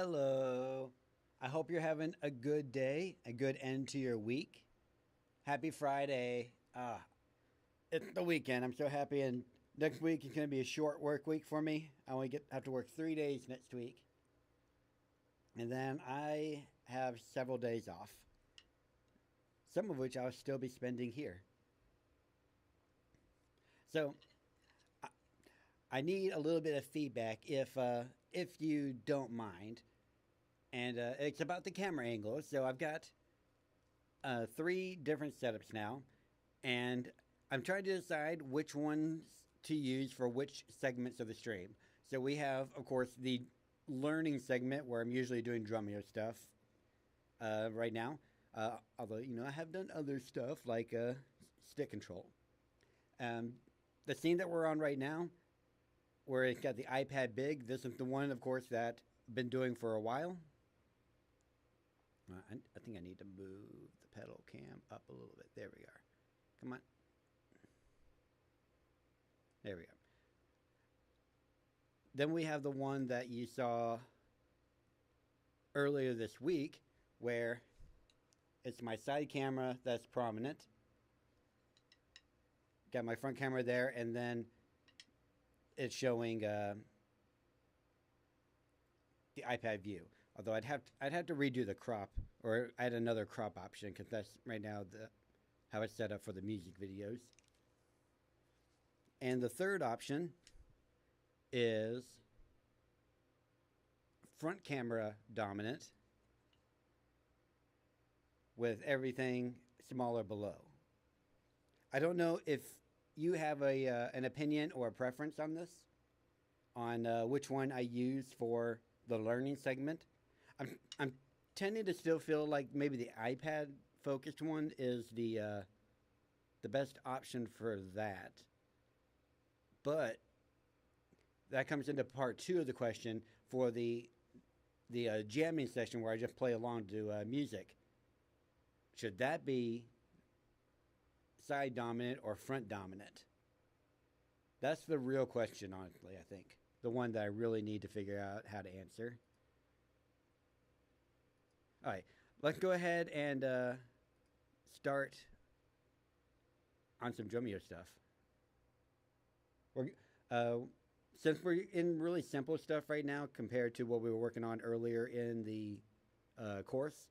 Hello. I hope you're having a good day, a good end to your week. Happy Friday. It's the weekend. I'm so happy. And next week is going to be a short work week for me. I only have to work 3 days next week. And then I have several days off, some of which I'll still be spending here. So I need a little bit of feedback if you don't mind. And it's about the camera angles. So I've got three different setups now, and I'm trying to decide which ones to use for which segments of the stream. So we have, of course, the learning segment where I'm usually doing drumeo stuff right now. Although I have done other stuff like stick control. The scene that we're on right now, where it's got the iPad big. This is the one, of course, that I've been doing for a while. I think I need to move the pedal cam up a little bit. There we are. Come on. There we go. Then we have the one that you saw earlier this week, where it's my side camera that's prominent. Got my front camera there, and then it's showing the iPad view. Although I'd have to redo the crop, or add another crop option, because that's right now how it's set up for the music videos. And the third option is front camera dominant with everything smaller below. I don't know if you have an opinion or a preference on this, on which one I use for the learning segment. I'm tending to still feel like maybe the iPad focused one is the best option for that. But that comes into part two of the question for the jamming session where I just play along to music. Should that be side dominant or front dominant? That's the real question, honestly, I think. The one that I really need to figure out how to answer. All right, let's go ahead and start on some drumeo stuff. Since we're in really simple stuff right now compared to what we were working on earlier in the course,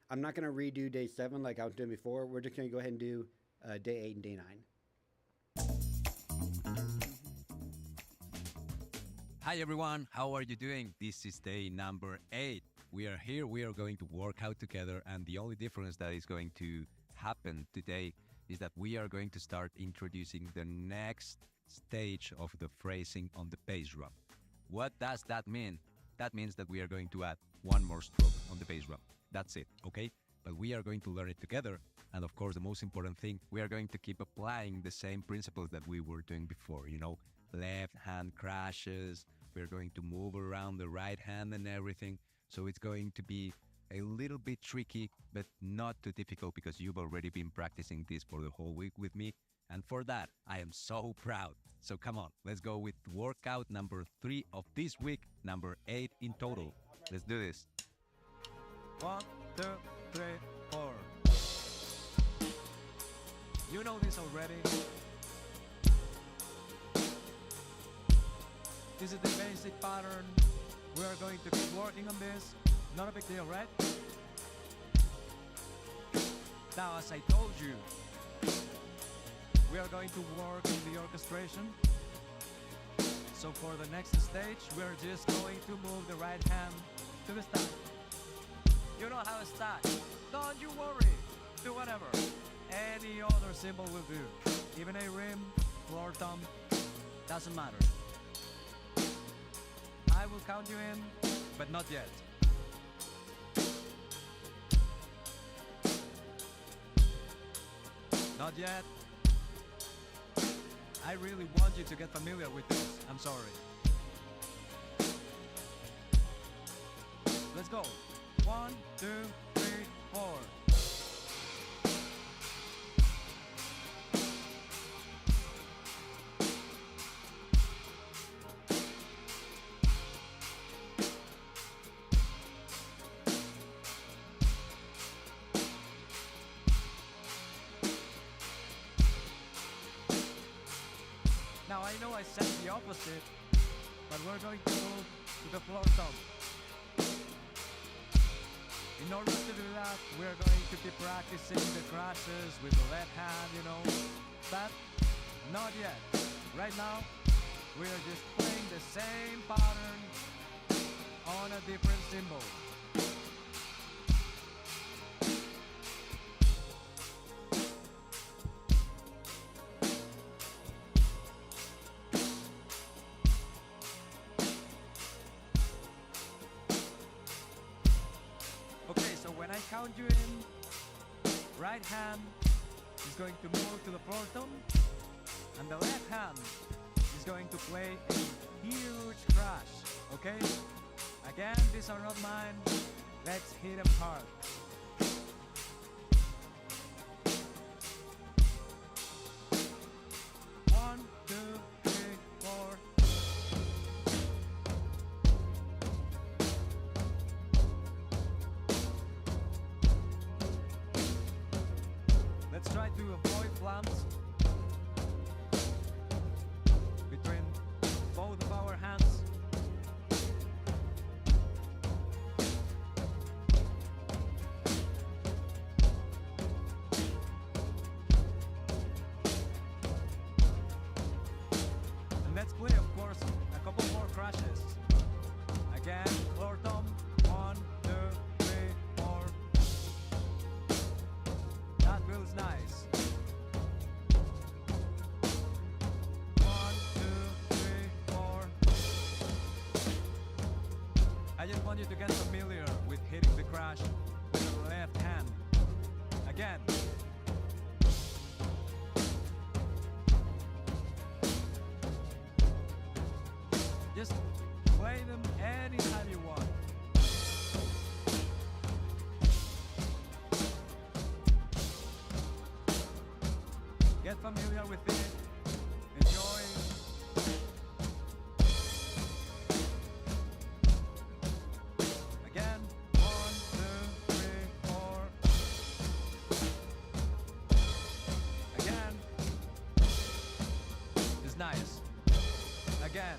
I'm not going to redo day 7 like I was doing before. We're just going to go ahead and do day 8 and day 9. Hi everyone, how are you doing? This is day number 8. We are here, we are going to work out together, and the only difference that is going to happen today is that we are going to start introducing the next stage of the phrasing on the bass drum. What does that mean? That means that we are going to add one more stroke on the bass drum. That's it, okay? But we are going to learn it together, and of course the most important thing, we are going to keep applying the same principles that we were doing before, left hand crashes, we're going to move around the right hand and everything. So it's going to be a little bit tricky, but not too difficult because you've already been practicing this for the whole week with me. And for that, I am so proud. So come on, let's go with workout number 3 of this week, number 8 in total. Let's do this. 1, 2, 3, 4. You know this already. This is the basic pattern. We are going to keep working on this. Not a big deal, right? Now, as I told you, we are going to work in the orchestration. So for the next stage, we're just going to move the right hand to the start. You know how it starts. Don't you worry. Do whatever. Any other symbol will do. Even a rim, floor thumb, doesn't matter. I will count you in, but not yet. Not yet. I really want you to get familiar with this. I'm sorry. Let's go. 1, 2, 3, 4. I know I said the opposite, but we're going to move to the floor tom. In order to do that, we're going to be practicing the crashes with the left hand, you know, but not yet. Right now, we're just playing the same pattern on a different symbol. Okay, so when I count you in, right hand is going to move to the floor tom, and the left hand is going to play a huge crash, okay? Again, these are not mine, let's hit them hard. 1, 2, 3, 4. Let's try to avoid flams between both of our hands. And let's play, of course, a couple more crashes. Again, floor tom. 1, 2, 3, 4. That feels nice. 1, 2, 3, 4. I just want you to get familiar with hitting the crash with the left hand. Again. Just play them anytime you want. Get familiar with it. Enjoy. Again. 1, 2, 3, 4. Again. It's nice. Again.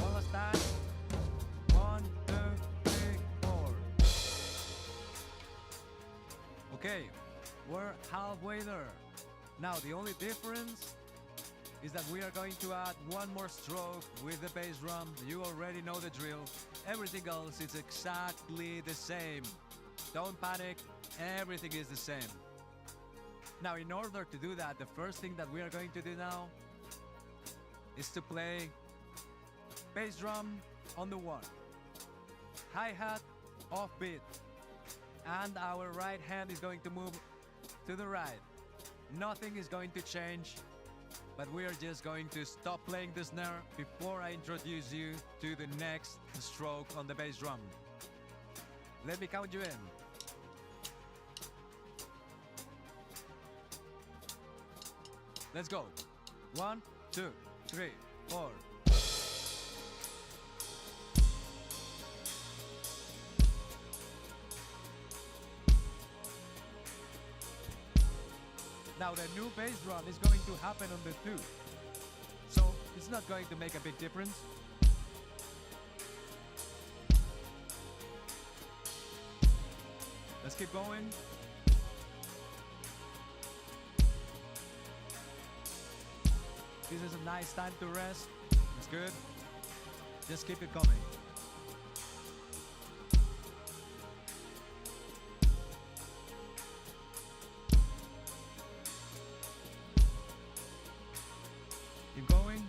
One last time. 1, 2, 3, 4. Okay, we're halfway there. Now the only difference is that we are going to add one more stroke with the bass drum. You already know the drill. Everything else is exactly the same. Don't panic, everything is the same. Now in order to do that, the first thing that we are going to do now is to play bass drum on the 1, hi-hat off beat, and our right hand is going to move to the right. Nothing is going to change, but we are just going to stop playing the snare before I introduce you to the next stroke on the bass drum. Let me count you in. Let's go. 1, 2, 3, 4. Now the new bass drum is going to happen on the 2, so it's not going to make a big difference. Let's keep going. This is a nice time to rest. It's good. Just keep it coming. Keep going.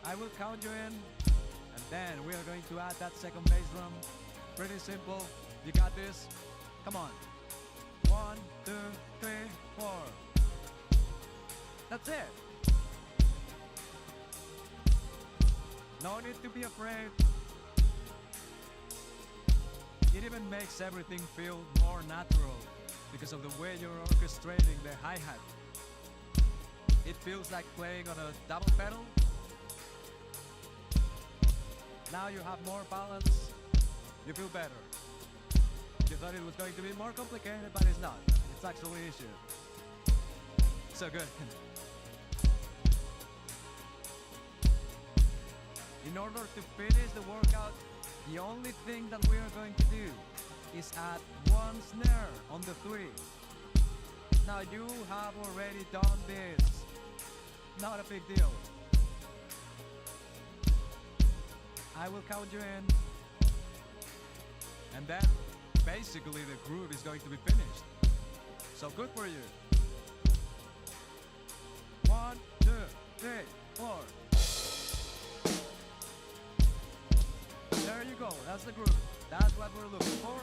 I will count you in, and Then we are going to add that second bass drum. Pretty simple. You got this? Come on. 1, 2, 3, 4. That's it. No need to be afraid. It even makes everything feel more natural because of the way you're orchestrating the hi-hat. It feels like playing on a double pedal. Now you have more balance. You feel better. You thought it was going to be more complicated, but it's not. It's actually easier. So good. In order to finish the workout, the only thing that we are going to do is add one snare on the 3. Now you have already done this. Not a big deal. I will count you in. And then, basically the groove is going to be finished. So good for you. 1, 2, 3, 4. There you go, that's the groove. That's what we're looking for.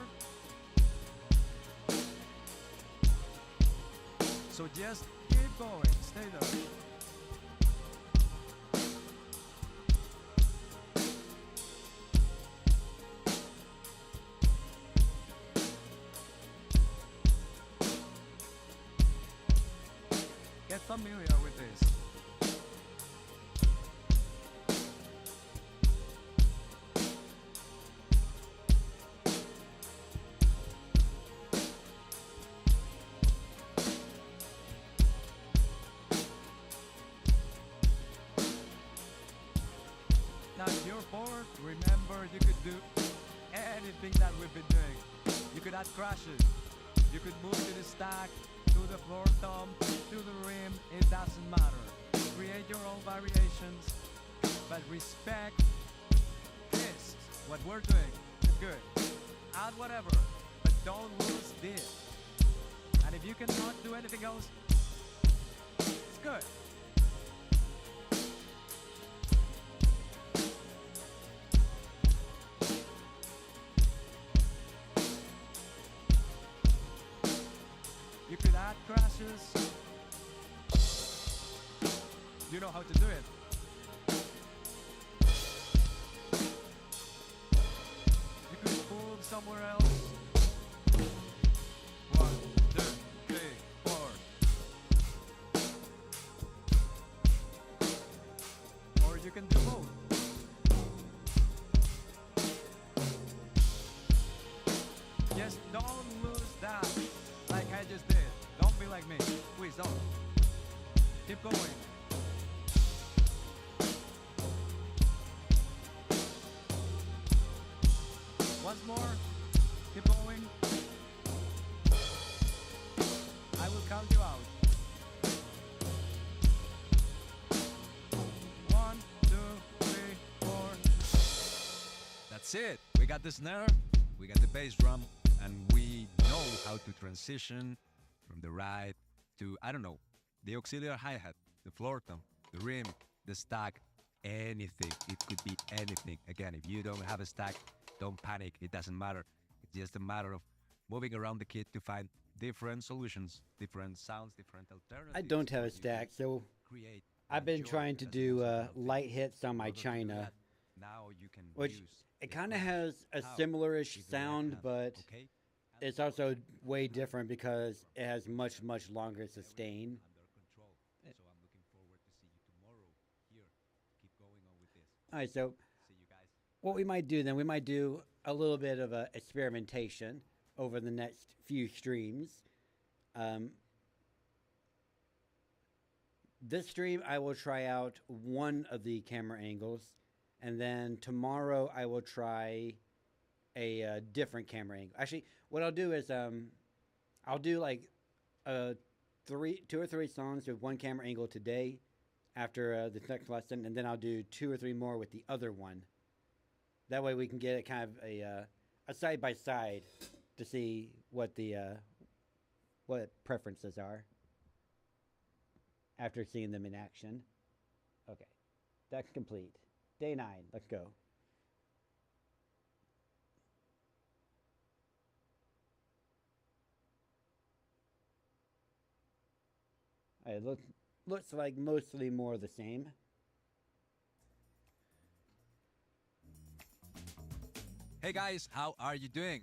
So just keep going, stay there. Get familiar with this. Now if you're bored, remember you could do anything that we've been doing. You could add crashes. You could move to the stack, to the floor thumb, to the rim, it doesn't matter. Create your own variations, but respect this. What we're doing is good. Add whatever, but don't lose this. And if you cannot do anything else, it's good. You could add crashes. You know how to do it. You could move somewhere else. 1, 2, 3, 4. Or you can do both. Just don't lose that. Like I just did. Don't be like me. Please don't. Keep going. Once more. Keep going. I will count you out. 1, 2, 3, 4. That's it. We got the snare, we got the bass drum, and we know how to transition from the ride to, I don't know, the auxiliary hi-hat, the floor tom, the rim, the stack, anything. It could be anything. Again, if you don't have a stack, don't panic. It doesn't matter. It's just a matter of moving around the kit to find different solutions, different sounds, different alternatives. I don't have for a you to stack, so create I've been enjoy. trying to That's the do most important thing. light hits on In my order to do China, that, now you can which use it the kind of crash. has a How? similar-ish With the right sound, hand, but okay? it's also way different because it has much, much longer sustain. Under control. So I'm looking forward to see you tomorrow here. Keep going on with this. All right, so See you guys. what we might do then, we might do a little bit of a experimentation over the next few streams. This stream, I will try out one of the camera angles, and then tomorrow I will try a different camera angle. Actually, what I'll do is I'll do like two or three songs with one camera angle today after this next lesson, and then I'll do 2 or 3 more with the other one. That way we can get it kind of a side by side to see what the what preferences are after seeing them in action. Okay, that's complete. Day 9, let's go. It looks like mostly more of the same. Hey guys, how are you doing?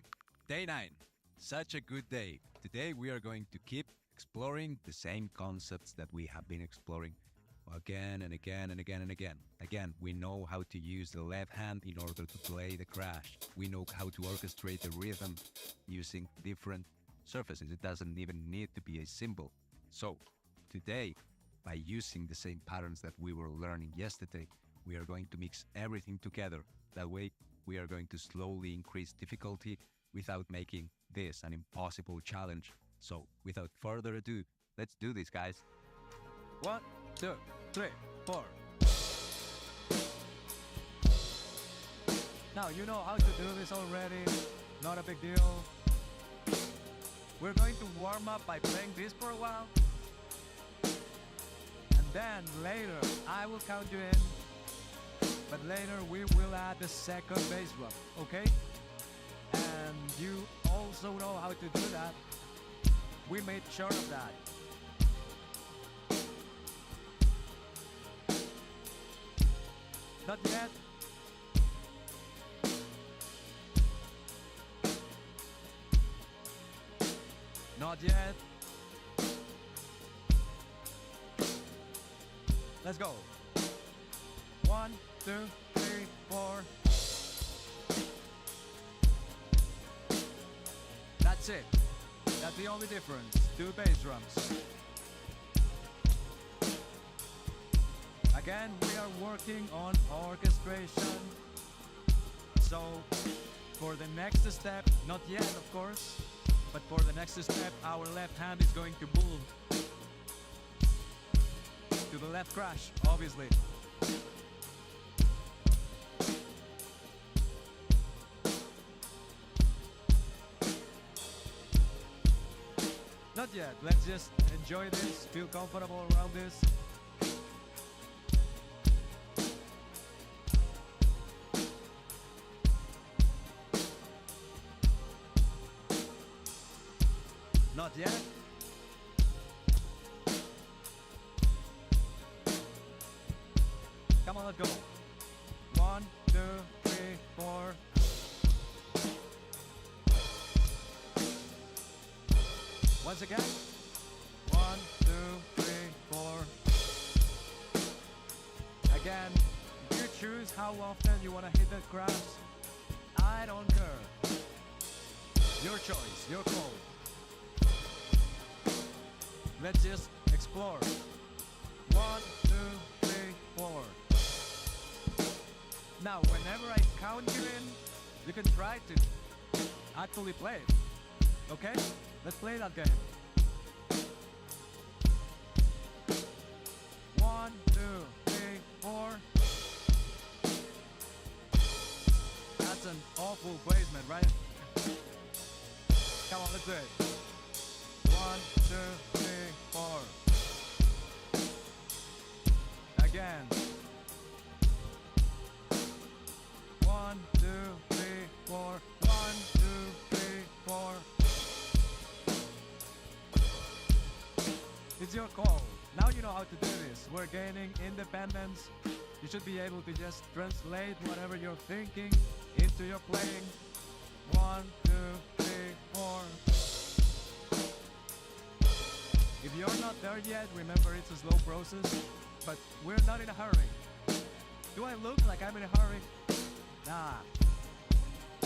Day 9. Such a good day. Today we are going to keep exploring the same concepts that we have been exploring again and again and again and again. Again, we know how to use the left hand in order to play the crash. We know how to orchestrate the rhythm using different surfaces. It doesn't even need to be a cymbal. So, today, by using the same patterns that we were learning yesterday, we are going to mix everything together. That way, we are going to slowly increase difficulty without making this an impossible challenge. So, without further ado, let's do this, guys. 1, 2, 3, 4. Now you know how to do this already. Not a big deal. We're going to warm up by playing this for a while. And then later I will count you in. But later we will add the second bass drum, okay? And you also know how to do that. We made sure of that. Not yet. Not yet. Let's go. 1, 2, 3, 4. That's it. That's the only difference. 2 bass drums. Again, we are working on orchestration. So, for the next step, not yet of course, but for the next step, our left hand is going to move to the left crash, obviously. Not yet, let's just enjoy this, feel comfortable around this. Not yet. Come on, let's go. 1, 2, 3, 4. Once again. 1, 2, 3, 4. Again, you choose how often you want to hit the crash. I don't care. Your choice, your call. Let's just explore. 1, 2, 3, 4. Now, whenever I count you in, you can try to actually play it. Okay? Let's play that game. 1, 2, 3, 4. That's an awful placement, right? Come on, let's do it. 1, 2, 3, 4. Again. 1, 2, 3, 4. 1, 2, 3, 4. It's your call. Now you know how to do this. We're gaining independence. You should be able to just translate whatever you're thinking into your playing. 1, 2, 3, 4. If you're not there yet, remember it's a slow process, but we're not in a hurry. Do I look like I'm in a hurry? Nah.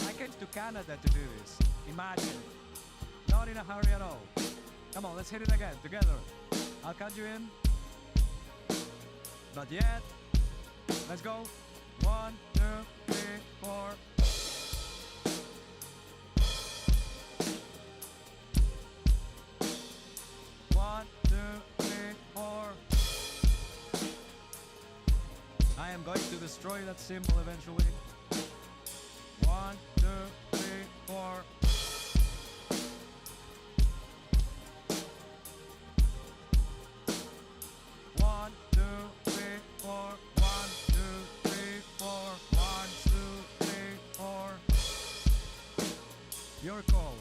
I came to Canada to do this. Imagine. Not in a hurry at all. Come on, let's hit it again, together. I'll count you in. Not yet. Let's go. 1, 2, 3, 4. One, 2, 3, 4. I am going to destroy that symbol eventually. 1, 2, 3, 4. One, 2, 3, 4. 1, 2, 3, 4. 1, 2, 3, 4. Your call.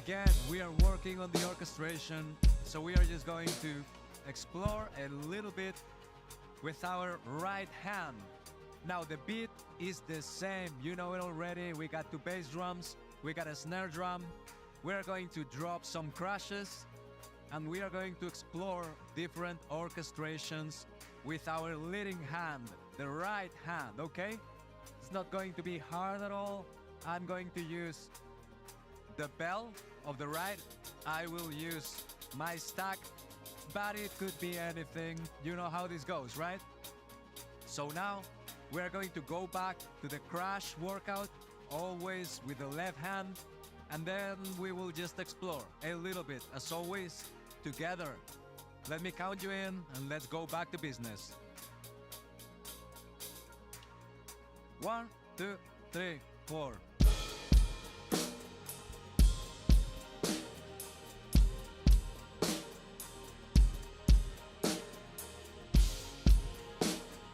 Again, we are working on the orchestration, so we are just going to explore a little bit with our right hand. Now the beat is the same, you know it already. We got two bass drums, we got a snare drum. We are going to drop some crashes, and we are going to explore different orchestrations with our leading hand, the right hand, okay? It's not going to be hard at all. I'm going to use the bell of the right. I will use my stack, but it could be anything. You know how this goes, right? So now we are going to go back to the crash workout, always with the left hand, and then we will just explore a little bit, as always, together. Let me count you in, and let's go back to business. 1, 2, 3, 4.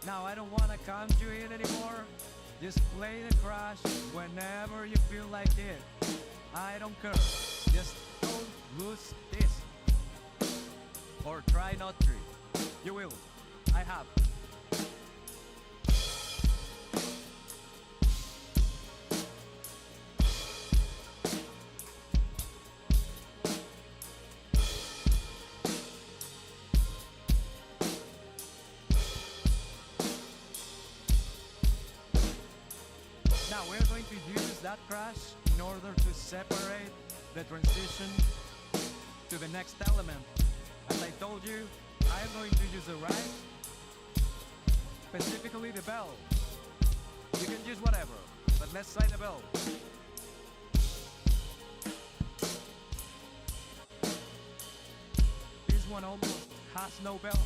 Now I don't want to count you in anymore. Just play the crash whenever you feel like it. I don't care. Just don't lose this. Or try not to. You will. I have. Now we're going to use that crash in order to separate the transition to the next element. As I told you, I'm going to use the right, specifically the bell. You can use whatever, but let's try the bell. This one almost has no bell.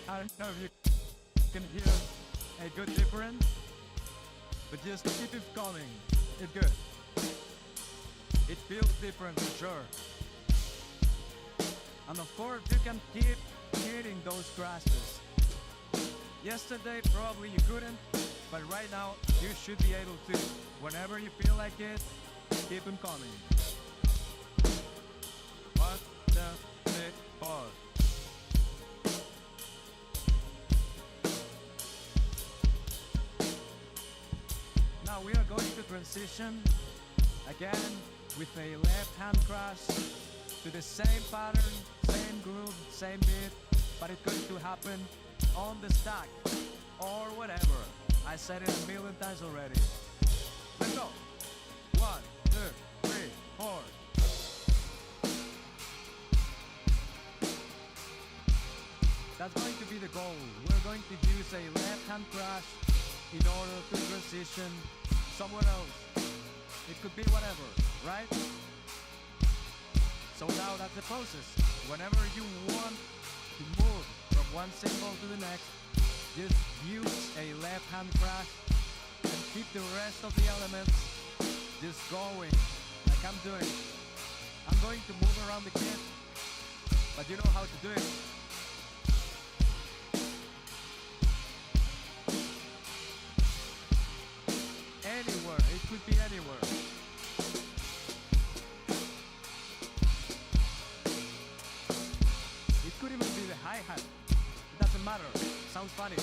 I don't know if you can hear a good difference. But just keep it coming. It's good. It feels different for sure. And of course, you can keep hitting those crashes. Yesterday, probably you couldn't, but right now, you should be able to. Whenever you feel like it, keep them coming. 1, 2, 3, 4. Now we are going to transition again with a left hand crash to the same pattern, same groove, same beat, but it's going to happen on the stack or whatever. I said it a million times already. Let's go. 1, 2, 3, 4. That's going to be the goal. We're going to use a left hand crash in order to transition somewhere else. It could be whatever, right? So now that's the process. Whenever you want to move from one symbol to the next, just use a left hand crash and keep the rest of the elements just going like I'm doing. I'm going to move around the kit, but you know how to do it. Anywhere, it could be anywhere. It could even be the hi-hat. It doesn't matter. Sounds funny.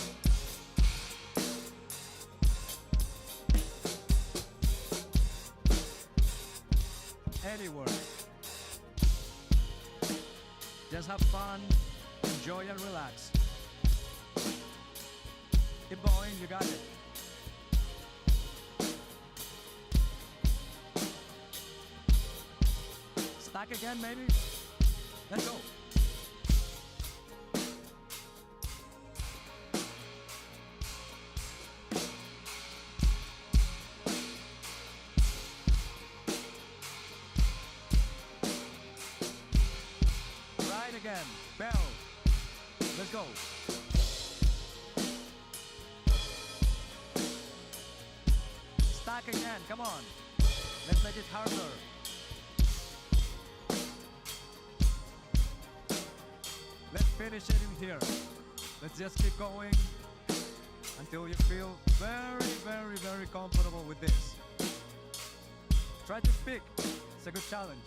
Anywhere. Just have fun, enjoy and relax. Keep going, you got it. Stack again, maybe? Let's go. Right again. Bell. Let's go. Stack again. Come on. Let's make it harder. Let's finish it in here. Let's just keep going until you feel very, very, very comfortable with this. Try to speak. It's a good challenge.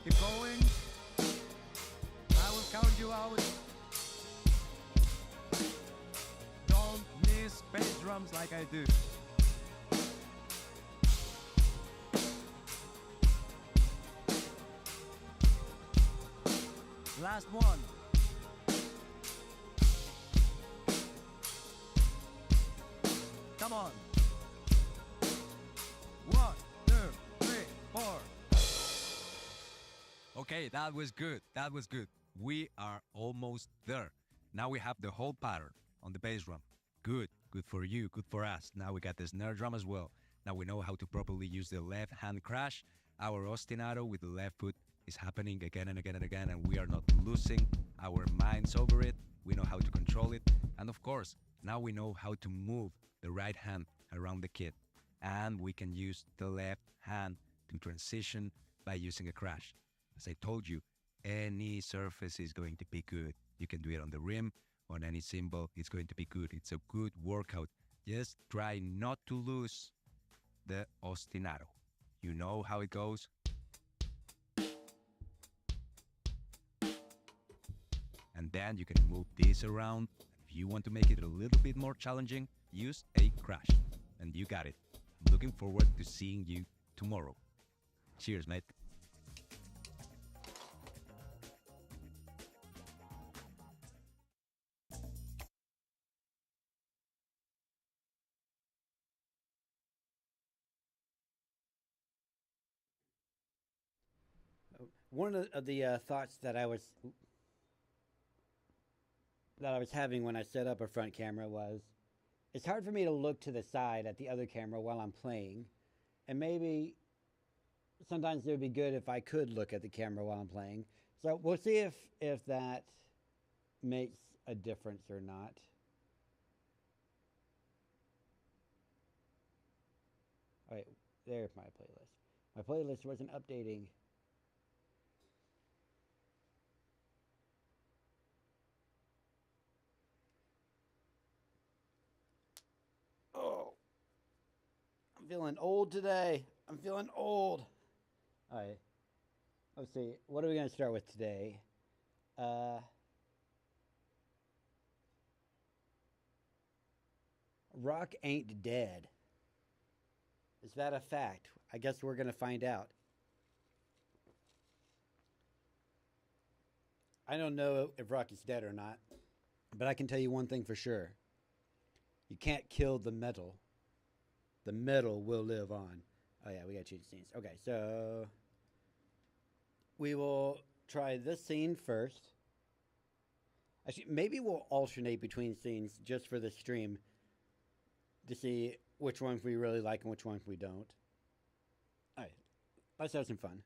Keep going. I will count you out. Don't miss bass drums like I do. Last one. Come on. 1, 2, 3, 4. Okay, that was good. That was good. We are almost there. Now we have the whole pattern on the bass drum. Good. Good for you. Good for us. Now we got the snare drum as well. Now we know how to properly use the left hand crash. Our ostinato with the left foot is happening again and again and again, and we are not losing our minds over it. We know how to control it. And of course, now we know how to move the right hand around the kit. And we can use the left hand to transition by using a crash. As I told you, any surface is going to be good. You can do it on the rim, on any cymbal, it's going to be good. It's a good workout. Just try not to lose the ostinato. You know how it goes. And then you can move this around. If you want to make it a little bit more challenging, use a crash. And you got it. I'm looking forward to seeing you tomorrow. Cheers, mate. One of the thoughts that I was having when I set up a front camera was, it's hard for me to look to the side at the other camera while I'm playing, and maybe sometimes it would be good if I could look at the camera while I'm playing. So we'll see if that makes a difference or not. All right, there's my playlist. My playlist wasn't updating. Oh, I'm feeling old today. I'm feeling old. All right. Let's see. What are we going to start with today? Rock ain't dead. Is that a fact? I guess we're going to find out. I don't know if rock is dead or not, but I can tell you one thing for sure. You can't kill the metal. The metal will live on. Oh yeah, we got to change scenes. Okay, so we will try this scene first. Actually, maybe we'll alternate between scenes just for the stream to see which ones we really like and which ones we don't. All right, let's have some fun.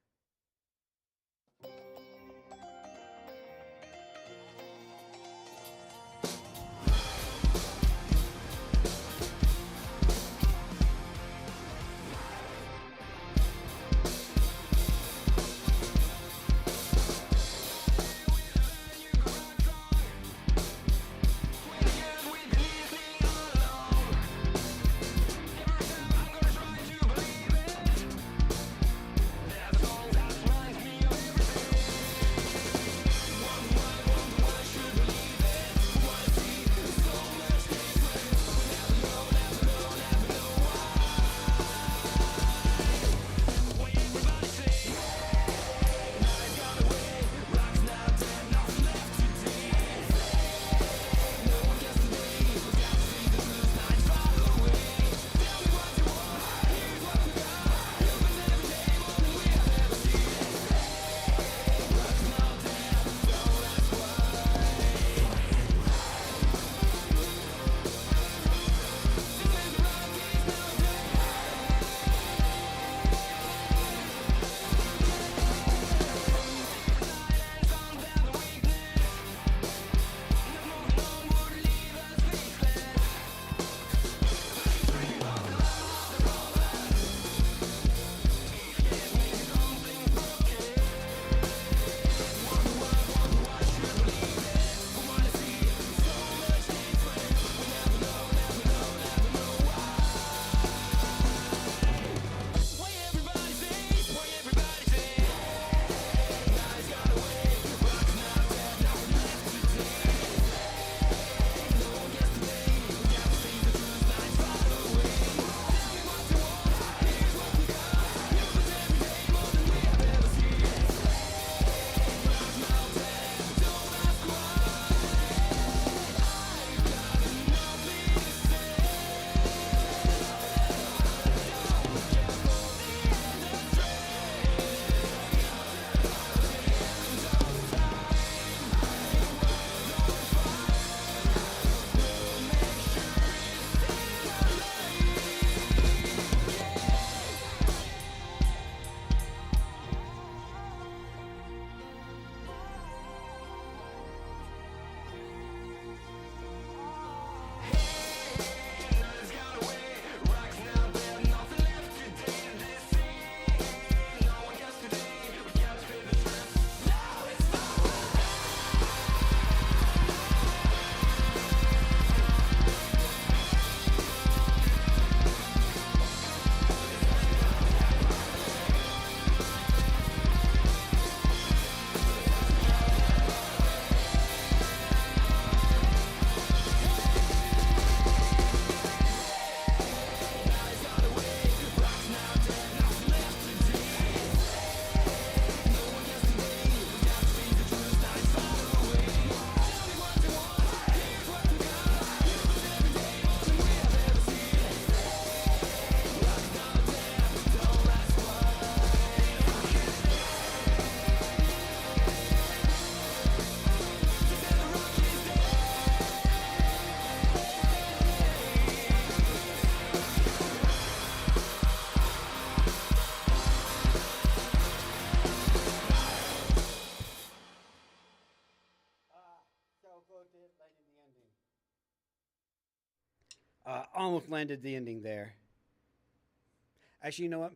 almost landed the ending there. Actually, you know what?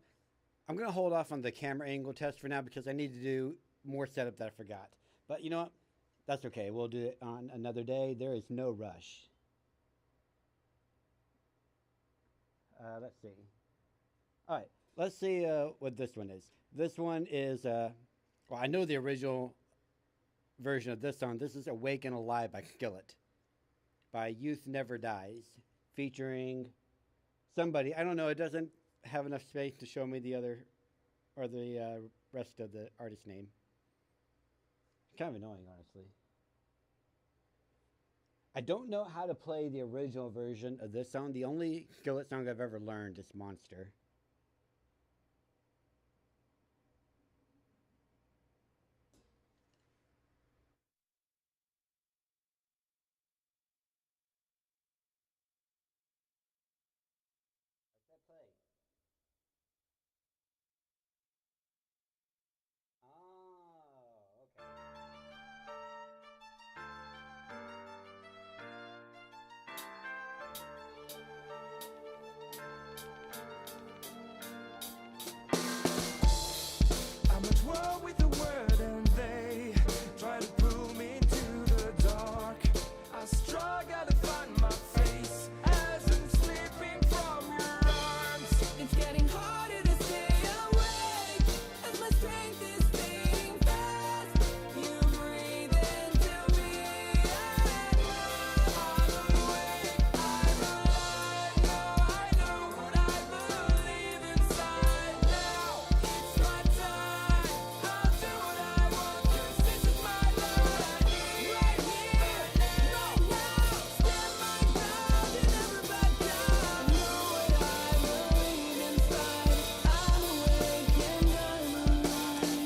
I'm going to hold off on the camera angle test for now because I need to do more setup that I forgot. But you know what? That's okay. We'll do it on another day. There is no rush. Let's see. All right. Let's see what this one is. This one is, well, I know the original version of this song. This is Awake and Alive by Skillet by Youth Never Dies, featuring somebody. I don't know. It doesn't have enough space to show me the other or the rest of the artist name. It's kind of annoying, honestly. I don't know how to play the original version of this song. The only Skillet song I've ever learned is Monster. How's that play? Oh, okay. I'm at war with the world and they try to pull me to the dark. I struggle to find my face as I'm slipping from your arms. It's getting harder to stay awake as my strength is fading fast. You breathe into me and I'm awake, I'm alive. Now I know what I believe inside. Now it's my time. I'll do what I want 'cause this is my life. Right here, right now. Stand my ground and never back down. Know what I believe inside. I'm awake and I'm alive.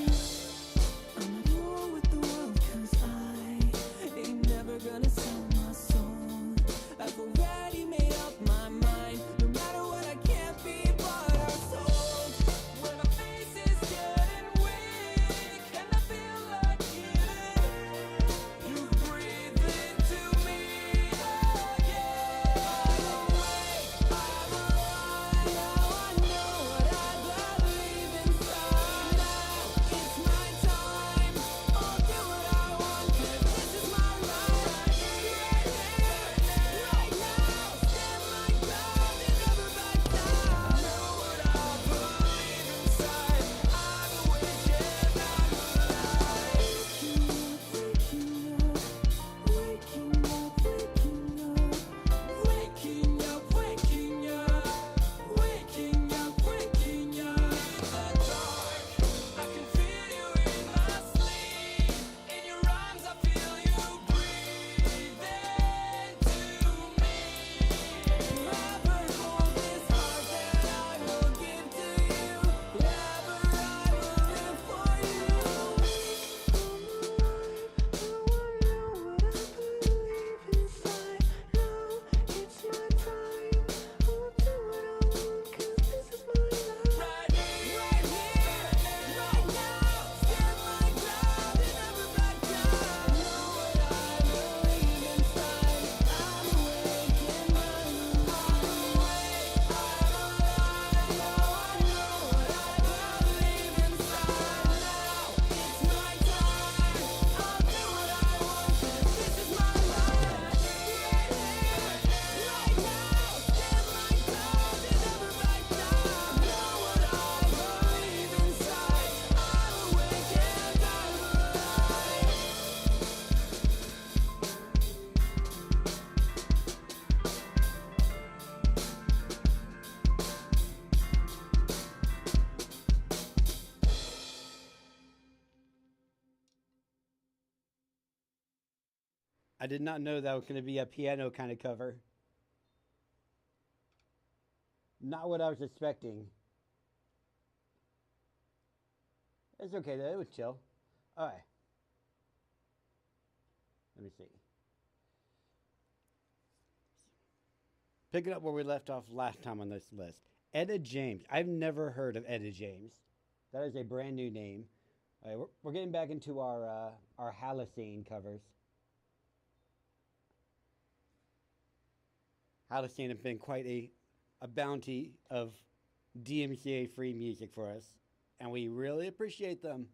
I'm at war with the world 'cause I ain't never gonna sell my soul. I've already made up my mind. No matter what, I can't be bought or sold. When my face is getting weak and I feel like giving, you breathe into me. Oh yeah, I'm awake, I'm alive. Now I know what I believe inside. Now it's my time. I'll do what I want 'cause this is my life. Right here, right now. Stand my ground and never back down. I know what I believe inside. I'm awake and I'm alive. Waking up, waking up, waking up, waking up, waking up, waking up. In the dark, I can feel you in my sleep. In your arms, I feel you breathe into me. Forever hold this heart that I will give to you. Forever I will live for you. Right here, right now. Stand my ground and never back down. Know what I believe inside. I'm awake and I'm awake, I'm alive. Now I know what I believe inside. Now it's my time. I'll do what I want 'cause this is my life. Right here, right now. Stand my ground and never back down. Know what I believe inside. I'm awake and I'm alive. I did not know that was going to be a piano kind of cover. Not what I was expecting. It's okay though. It was chill. All right. Let me see. Picking up where we left off last time on this list. Etta James. I've never heard of Etta James. That is a brand new name. All right, we're getting back into our Halocene covers. Holocene have been quite a bounty of DMCA free music for us, and we really appreciate them.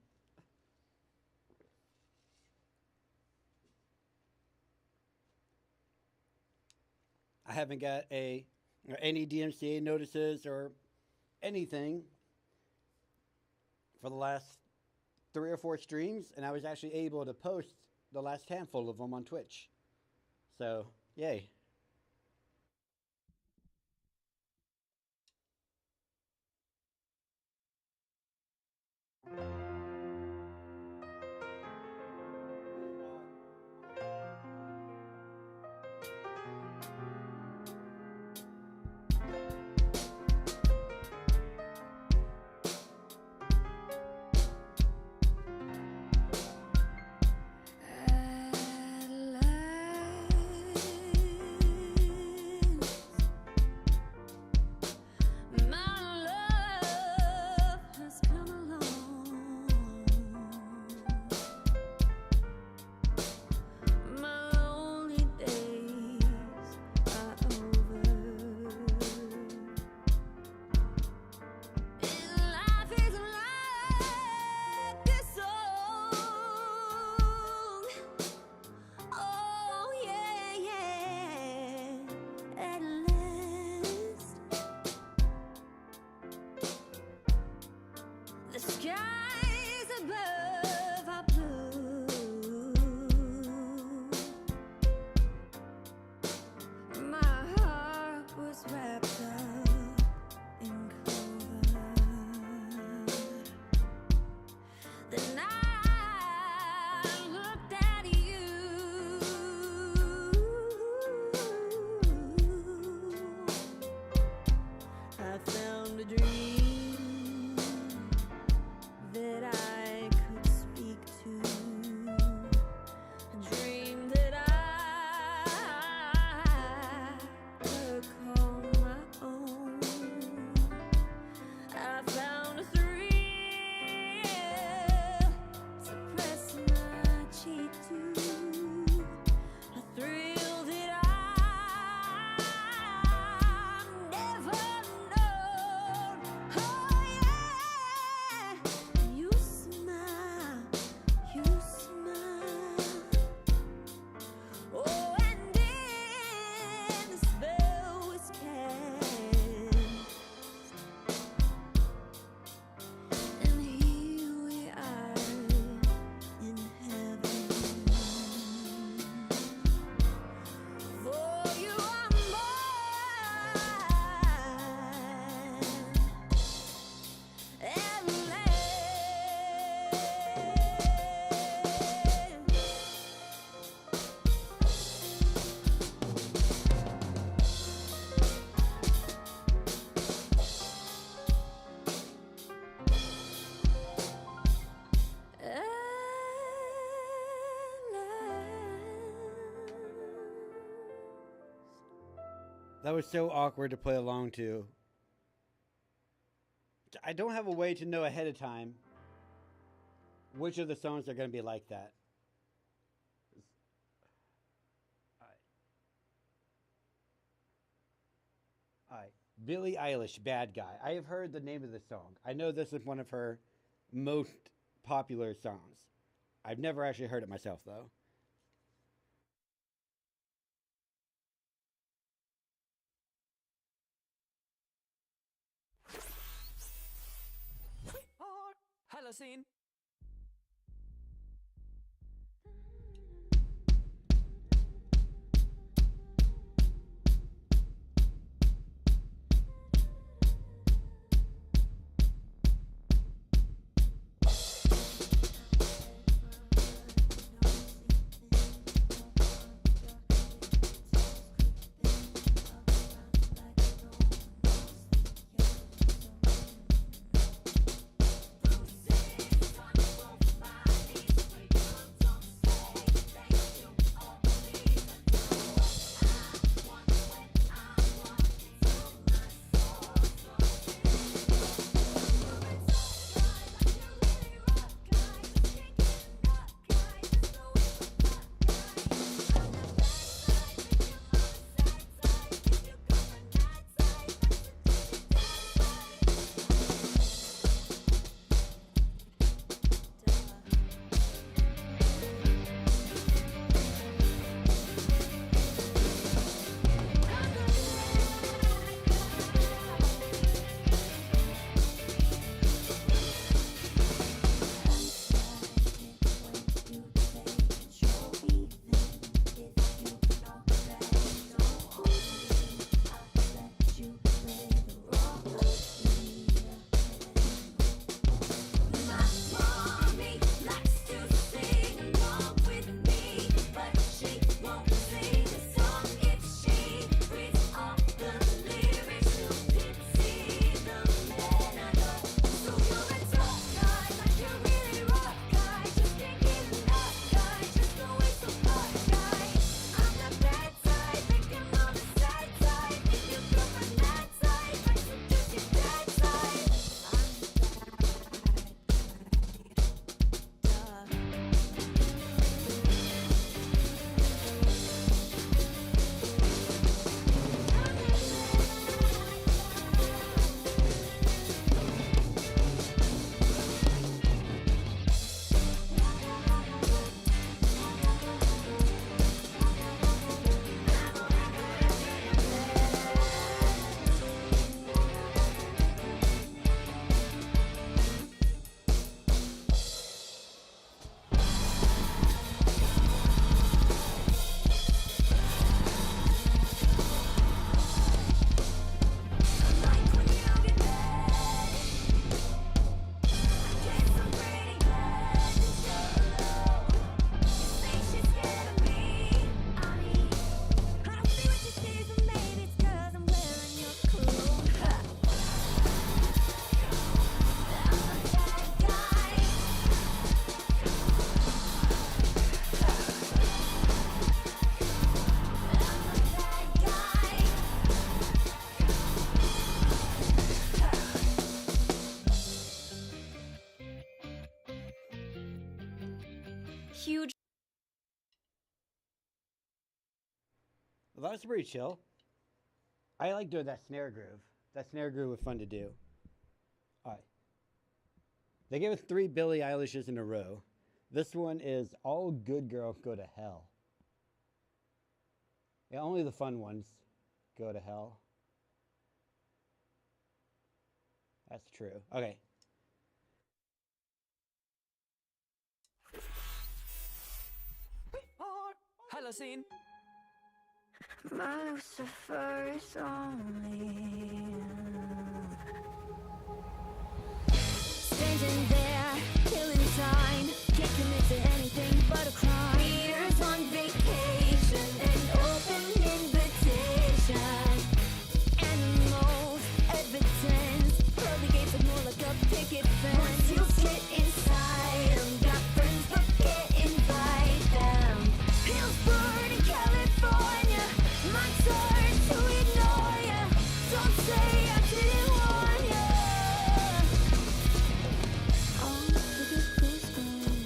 I haven't got any DMCA notices or anything for the last 3 or 4 streams, and I was actually able to post the last handful of them on Twitch. So, yay. The skies above are blue. My heart was wrapped up in clover. Then I looked at you. I found a dream that I could speak to, a dream that I could call my own. I found a thrill to press my cheek to, a thrill that I've never known. Oh yeah, you smile, you smile. Oh, and then the spell was cast, and here we are in heaven. For you are mine at That was so awkward to play along to. I don't have a way to know ahead of time which of the songs are going to be like that. All right. Billie Eilish, Bad Guy. I have heard the name of the song. I know this is one of her most popular songs. I've never actually heard it myself, though. Hello, scene. Huge. Well, that was pretty chill. I like doing that snare groove. That snare groove was fun to do. All right. They gave us 3 Billie Eilishes in a row. This one is All Good Girls Go to Hell. Yeah, only the fun ones go to hell. That's true. Okay. Hello, scene. My Lucifer is only standing there, killing time. Can't commit to anything but a crime. Years on vacation, an open invitation. Animals, evidence. Pearly gates are more like a picket fence. Once you get inside, got friends but can't invite them. Hillsborough in California, my turn to ignore ya. Don't say I didn't warn ya. All the good girls go to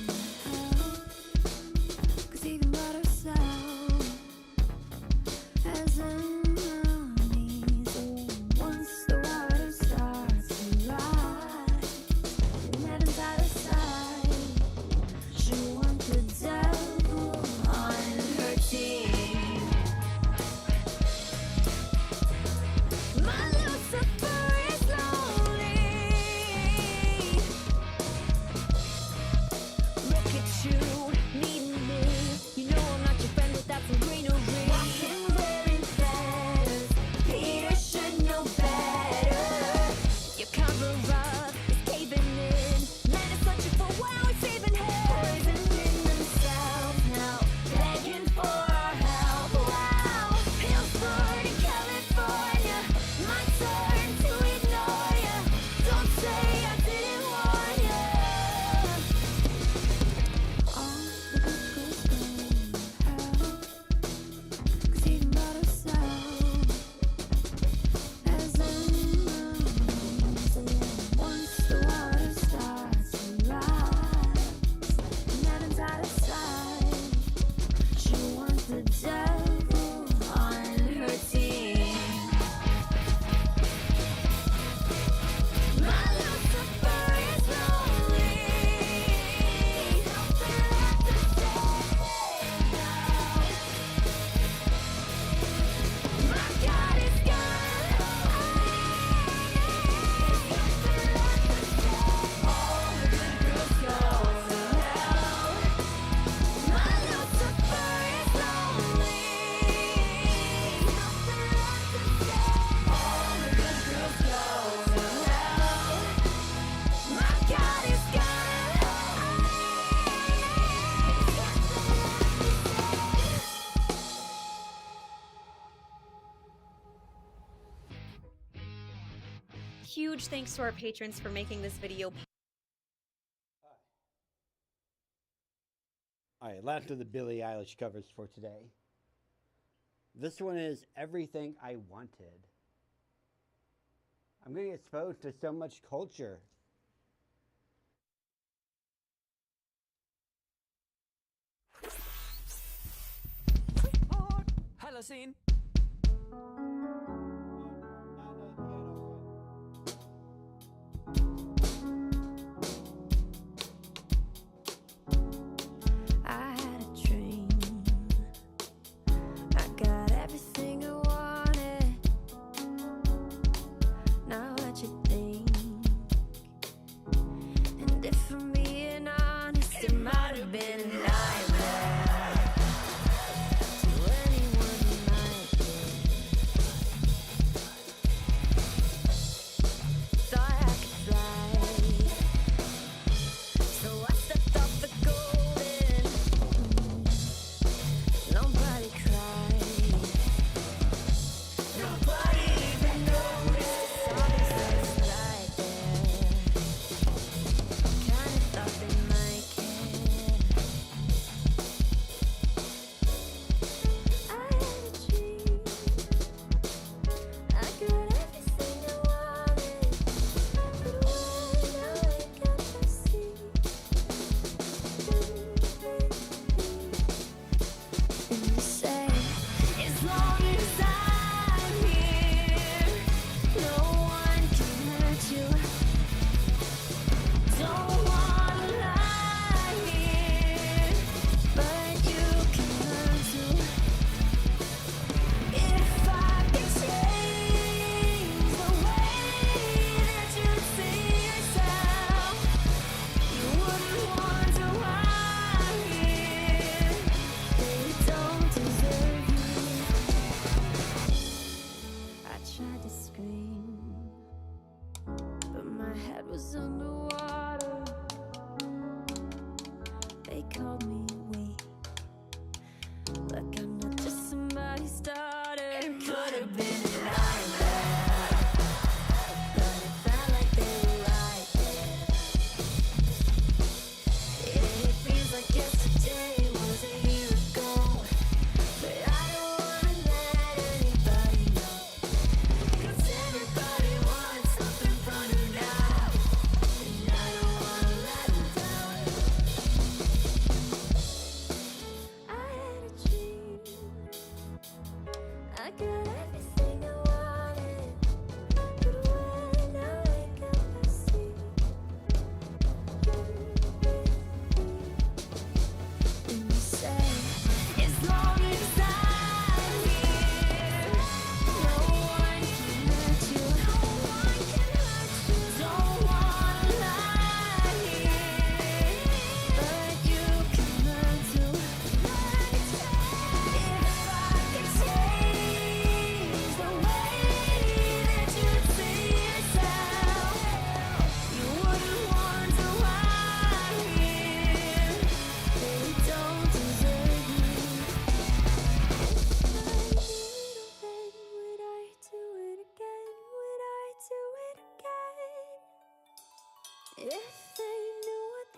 hell, 'cause even by ourselves as enemies. Oh, once the water starts to rise, and heaven's out of sight, she wants the devil on her team. My Lucifer is lonely. Look at you, meeting me. You know I'm not your friend without some greenery. Walking wearing feathers, Peter should know better. Your cover up is caving in. Man is searching for wow, he's saving hell. Poisoning themselves now, begging for our help. Wow, Hillsborough in California, my turn to ignore ya. Don't say I didn't warn ya. All the good girls go to hell, 'cause even by ourselves as enemies. Once the water starts to rise, and heaven's out of sight, she wants the devil on her team. My Lucifer is lonely. Nothing left to say now. My God is gone. All the good girls go to hell. My Lucifer is lonely. Nothing left to say. All the good girls go to hell. My God is gone. Huge thanks to our patrons for making this video All right, last of the Billie Eilish covers for today. This one is Everything I Wanted. I'm getting exposed to so much culture. Hello, scene. I had a dream. I got everything I wanted. Now what you think? And if I'm being honest, it might have been a nightmare. To anyone who might be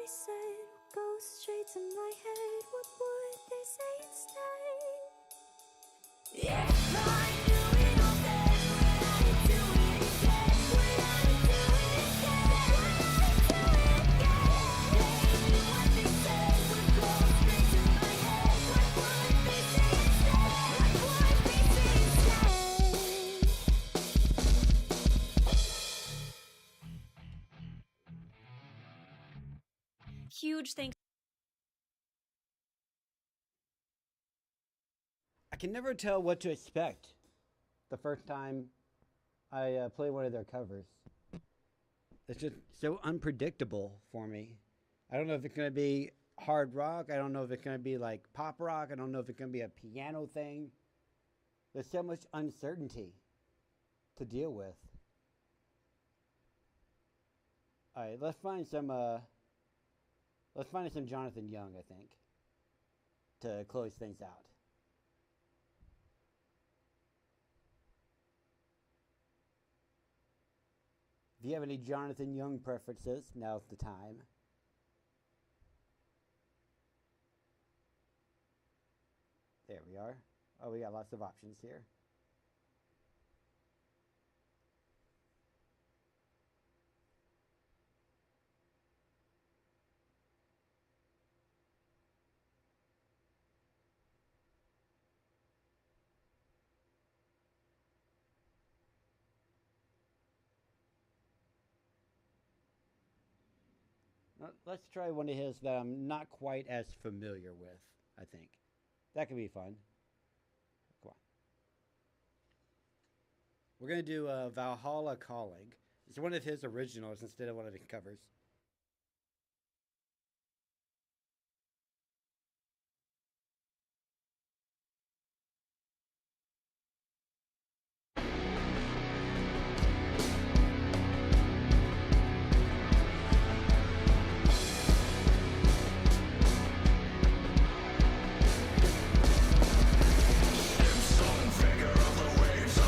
they said would go straight to my head, what would they say instead? If I knew it all then, would I do it again? Would I do it again? Would I do it again? They knew what they said would go straight to my head. What would they say instead? What would they say instead? Huge thanks. I can never tell what to expect the first time I play one of their covers. It's just so unpredictable for me. I don't know if it's going to be hard rock. I don't know if it's going to be like pop rock. I don't know if it's going to be a piano thing. There's so much uncertainty to deal with. All right, let's find some Jonathan Young, I think, to close things out. If you have any Jonathan Young preferences, now's the time. There we are. Oh, we got lots of options here. Let's try one of his that I'm not quite as familiar with, I think. That could be fun. Come on. We're going to do Valhalla Calling. It's one of his originals instead of one of his covers.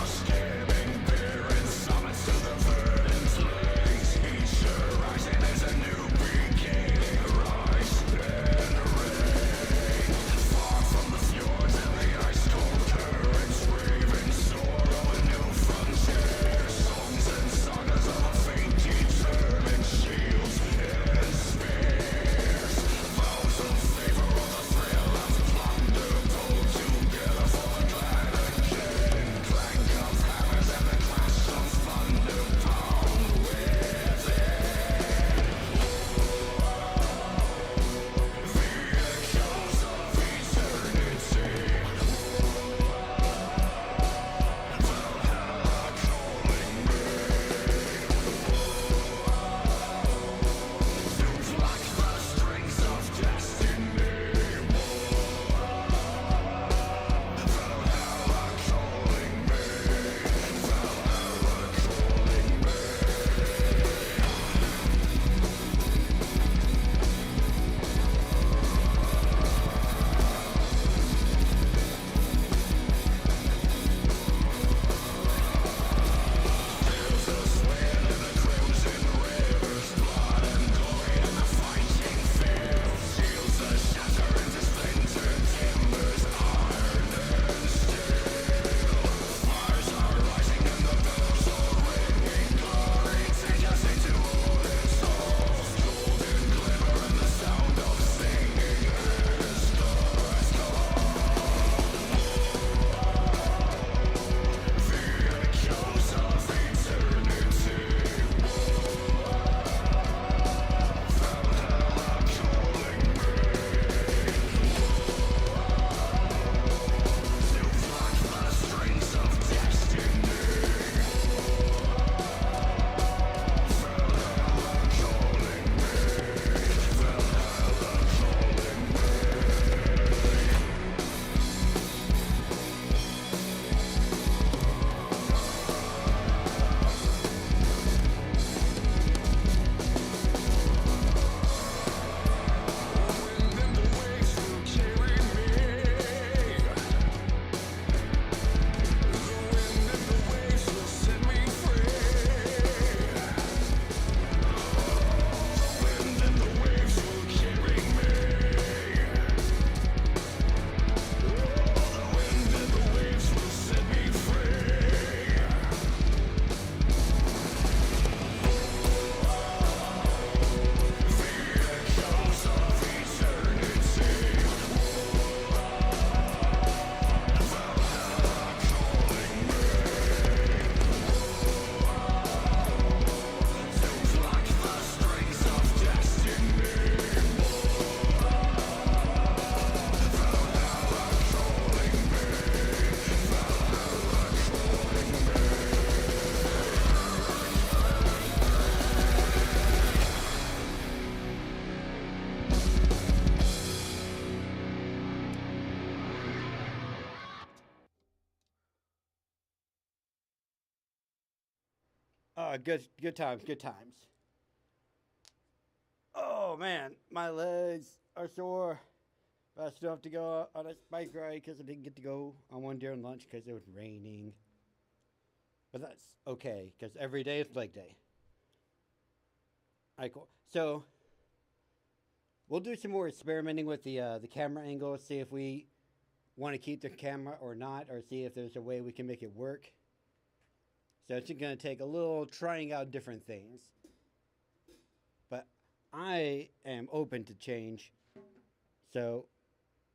Skimming beer and summits to the verdant lakes. He sure rising good times, good times. Oh man, my legs are sore. But I still have to go on a bike ride because I didn't get to go on one during lunch because it was raining. But that's okay because every day is leg day. All right, cool. So we'll do some more experimenting with the camera angle. See if we want to keep the camera or not, or see if there's a way we can make it work. So it's going to take a little trying out different things. But I am open to change. So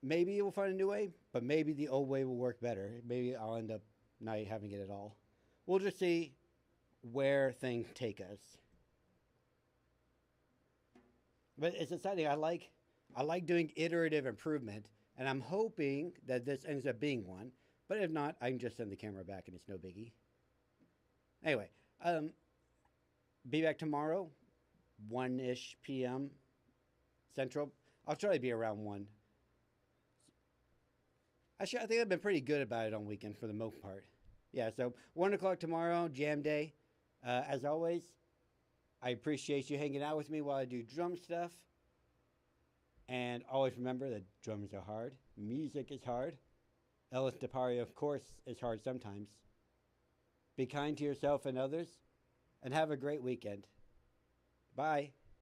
maybe we'll find a new way, but maybe the old way will work better. Maybe I'll end up not having it at all. We'll just see where things take us. But it's exciting. I like doing iterative improvement, and I'm hoping that this ends up being one. But if not, I can just send the camera back and it's no biggie. Anyway, be back tomorrow, 1-ish p.m. Central. I'll try to be around 1. Actually, I think I've been pretty good about it on weekend for the most part. Yeah, so 1 o'clock tomorrow, jam day. As always, I appreciate you hanging out with me while I do drum stuff. And always remember that drums are hard. Music is hard. Estepario, of course, is hard sometimes. Be kind to yourself and others, and have a great weekend. Bye.